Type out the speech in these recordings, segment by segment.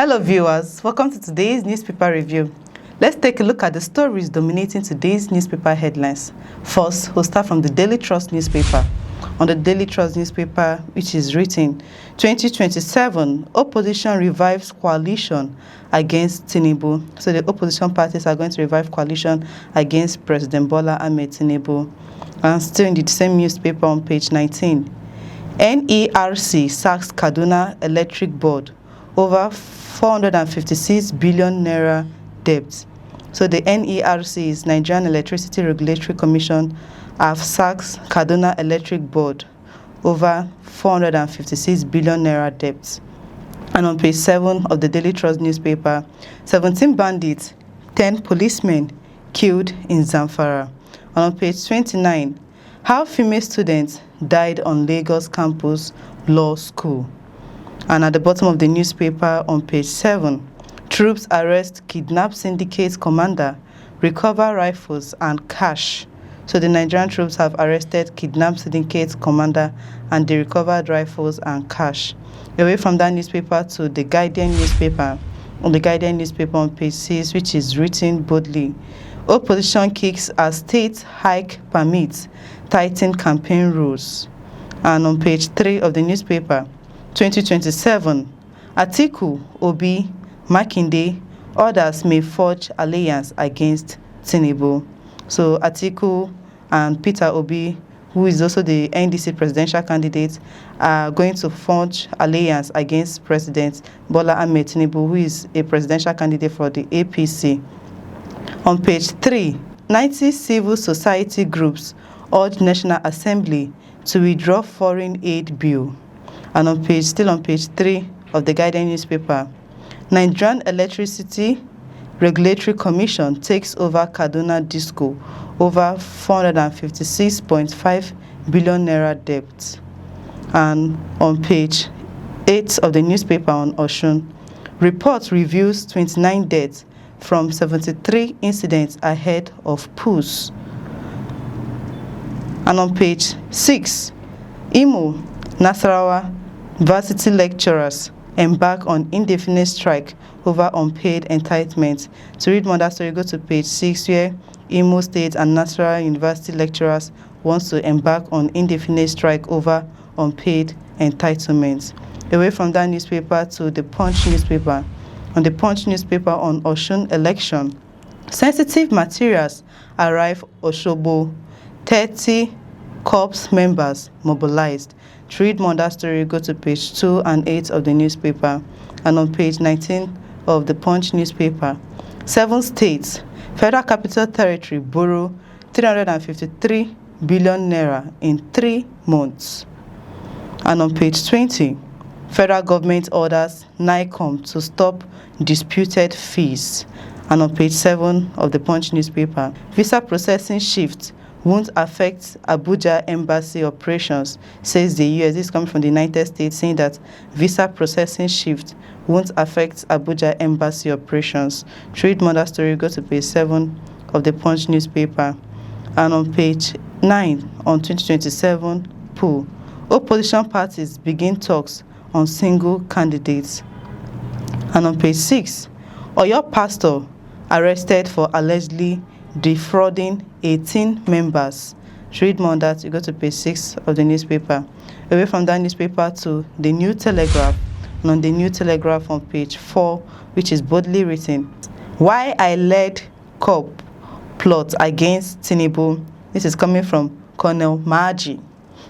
Hello viewers, welcome to today's newspaper review. Let's take a look at the stories dominating today's newspaper headlines. First, we'll start from the Daily Trust newspaper. On the Daily Trust newspaper, which is written, 2027, opposition revives coalition against Tinubu. So the opposition parties are going to revive coalition against President Bola Ahmed Tinubu. And still in the same newspaper on page 19, NERC sacks Kaduna Electric Board over 456 billion naira debt. So the NERC is Nigerian Electricity Regulatory Commission have sacked Kaduna Electric Board over 456 billion naira debt. And on page 7 of the Daily Trust newspaper, 17 bandits, 10 policemen killed in Zamfara. And on page 29, how female students died on Lagos campus law school. And at the bottom of the newspaper on page 7, troops arrest kidnapped syndicate commander, recover rifles and cash. So the Nigerian troops have arrested kidnapped syndicate commander and they recovered rifles and cash. Away from that newspaper to the Guardian newspaper. On the Guardian newspaper on page 6, which is written boldly, opposition kicks as state hike permits tighten campaign rules. And on page 3 of the newspaper, 2027, Atiku, Obi, Makinde, others may forge alliance against Tinubu. So Atiku and Peter Obi, who is also the NDC presidential candidate, are going to forge alliance against President Bola Ahmed Tinubu, who is a presidential candidate for the APC. On page 3, 90 civil society groups urge National Assembly to withdraw foreign aid bill. And on page 3 of the Guardian newspaper, Nigerian Electricity Regulatory Commission takes over Kaduna Disco over 456.5 billion naira debt. And on page 8 of the newspaper on Osun, report reveals 29 deaths from 73 incidents ahead of PUS. And on page 6, Imo, Nasarawa varsity lecturers embark on indefinite strike over unpaid entitlement. To read more that story, go to page 6, where Imo State and Nasarawa University lecturers want to embark on indefinite strike over unpaid entitlements. Away from that newspaper to the Punch newspaper. On the Punch newspaper on Osun election, sensitive materials arrive Osogbo, 30 corps members mobilized. To read more that story, go to page 2 and 8 of the newspaper. And on page 19 of the Punch newspaper, 7 states, Federal Capital Territory borrow 353 billion naira in 3 months. And on page 20, federal government orders NICOM to stop disputed fees. And on page 7 of the Punch newspaper, visa processing shift won't affect Abuja embassy operations, says the US. This is coming from the United States, saying that visa processing shift won't affect Abuja embassy operations. To read more that story, go to page 7 of the Punch newspaper. And on page 9, on 2027 poll, opposition parties begin talks on single candidates. And on page 6, Oyo pastor arrested for allegedly defrauding 18 members. To read more on that, you go to page 6 of the newspaper. Away from that newspaper to the New Telegraph. And on the New Telegraph on page 4, which is boldly written, why I led COP plot against Tinubu. This is coming from Colonel Maji.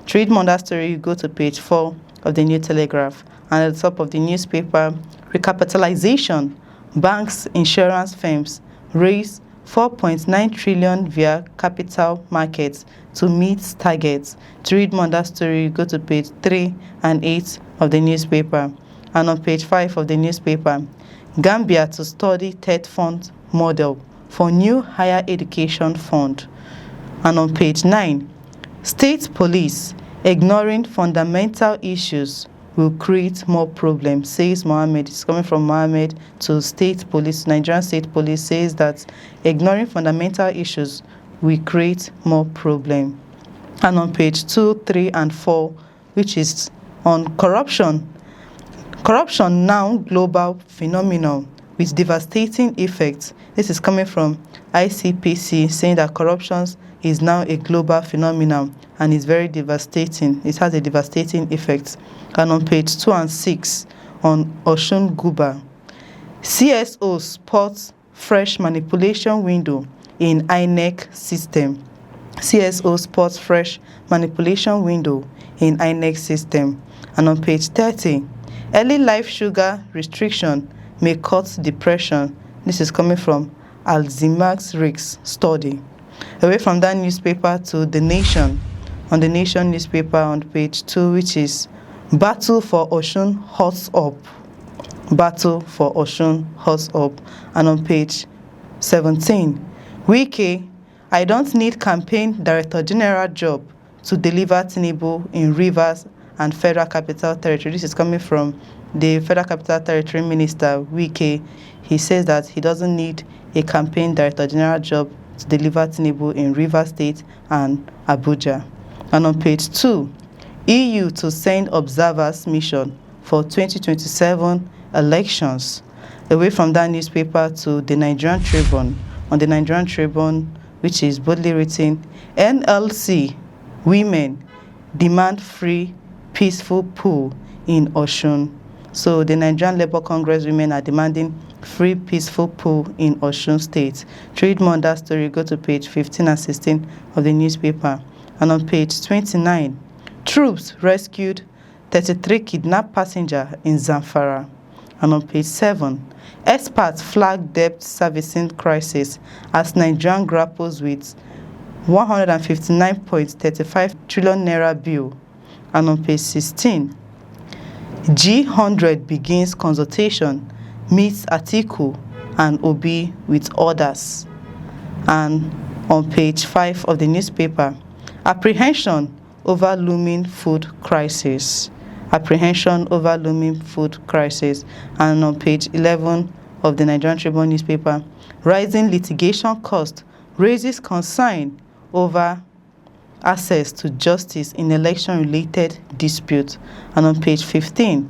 To read more on that story, you go to page 4 of the New Telegraph. And at the top of the newspaper, recapitalization, banks, insurance firms raise 4.9 trillion via capital markets to meet targets. To read more on that story, go to page 3 and 8 of the newspaper. And on page 5 of the newspaper, Gambia to study third fund model for new higher education fund. And on page 9, state police ignoring fundamental issues will create more problems, says Mohammed. It's coming from Mohammed to state police. Nigerian state police says that ignoring fundamental issues will create more problem. And on page 2, 3, and 4, which is on corruption, Corruption now global phenomenon with devastating effects. This is coming from ICPC, saying that corruption is now a global phenomenon and is very devastating. It has a devastating effect. And on page 2 and 6 on Osun Guba, CSO spots fresh manipulation window in INEC system. CSO spots fresh manipulation window in INEC system. And on page 30, early life sugar restriction may cause depression. This is coming from Alzheimer's Risk study. Away from that newspaper to The Nation. On The Nation newspaper on page 2, which is Battle for Osun hots up. Battle for Osun hots up. And on page 17, Wike, I don't need campaign director general job to deliver Tinubu in Rivers and Federal Capital Territory. This is coming from the Federal Capital Territory Minister, Wike. He says that he doesn't need a campaign director general job to deliver Tinubu in Rivers State and Abuja. And on page 2, EU to send observers mission for 2027 elections. Away from that newspaper to the Nigerian Tribune. On the Nigerian Tribune, which is boldly written, NLC women demand free, peaceful pool in Osun. So the Nigerian Labour Congress women are demanding free, peaceful pool in Osun State. To read more on that story, go to page 15 and 16 of the newspaper. And on page 29, troops rescued 33 kidnapped passengers in Zamfara. And on page 7, experts flag debt servicing crisis as Nigerian grapples with 159.35 trillion naira bill. And on page 16, G100 begins consultation, meets Atiku and Obi with others. And on page 5 of the newspaper, apprehension over looming food crisis. Apprehension over looming food crisis. And on page 11 of the Nigerian Tribune newspaper, rising litigation cost raises concern over access to justice in election-related dispute. And on page 15,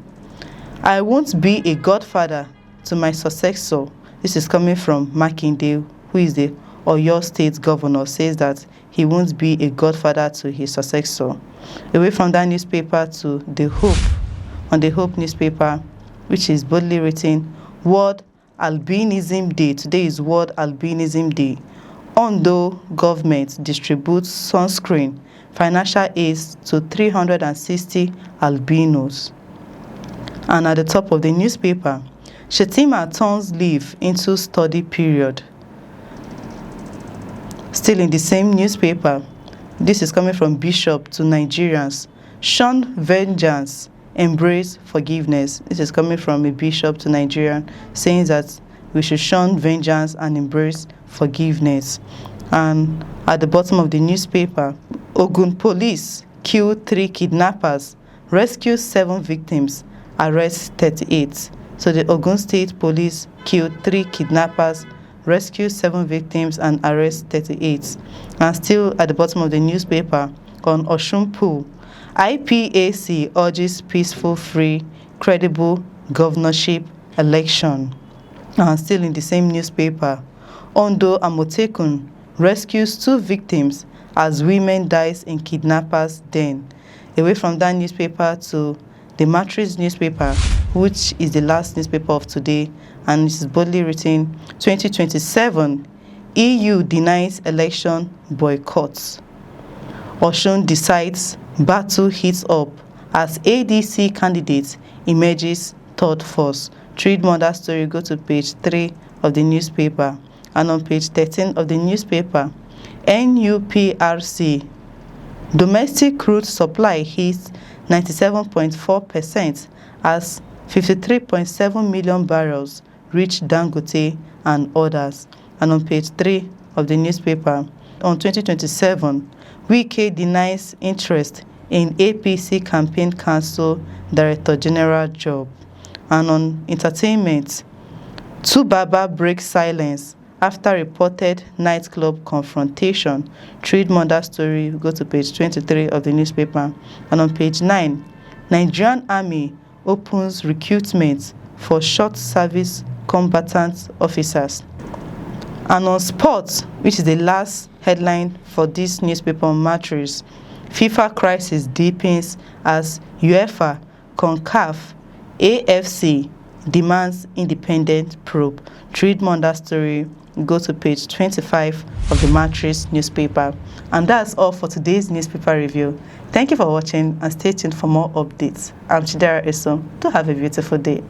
I won't be a godfather to my successor. This is coming from Makinde, who is the Oyo State governor, says that he won't be a godfather to his successor. Away from that newspaper to The Hope. On The Hope newspaper, which is boldly written, World Albinism Day. Today is World Albinism Day. Ondo government distributes sunscreen, financial aids to 360 albinos. And at the top of the newspaper, Shetima turns leave into study period. Still in the same newspaper, this is coming from Bishop to Nigerians. Shun vengeance, embrace forgiveness. This is coming from a bishop to Nigerian, saying that we should shun vengeance and embrace forgiveness. And at the bottom of the newspaper, Ogun police kill 3 kidnappers, rescue 7 victims, arrest 38. So the Ogun State Police killed 3 kidnappers, rescue 7 victims, and arrest 38. And still at the bottom of the newspaper, on Osun Pool, IPAC urges peaceful, free, credible governorship election. And still in the same newspaper, Ondo Amotekun rescues 2 victims as women dies in kidnappers' den. Away from that newspaper to the Matrix newspaper, which is the last newspaper of today, and this is boldly written, 2027, EU denies election boycotts. Osun decides battle heats up as ADC candidate emerges third force. To read more on that story, go to page 3 of the newspaper. And on page 13 of the newspaper, NUPRC, domestic crude supply hits 97.4% as 53.7 million barrels reach Dangote and others. And on page 3 of the newspaper, on 2027, Wike denies interest in APC campaign council director general job. And on entertainment, 2 Baba break silence after reported nightclub confrontation. To read more on that story, go to page 23 of the newspaper. And on page 9, Nigerian army opens recruitment for short service combatant officers. And on sports, which is the last headline for this newspaper on Matrix, FIFA crisis deepens as UEFA, CONCACAF, AFC demands independent probe. To read more on that story, go to page 25 of the Matrix newspaper. And that's all for today's newspaper review. Thank you for watching and stay tuned for more updates. I'm Chidera Eso. Do have a beautiful day.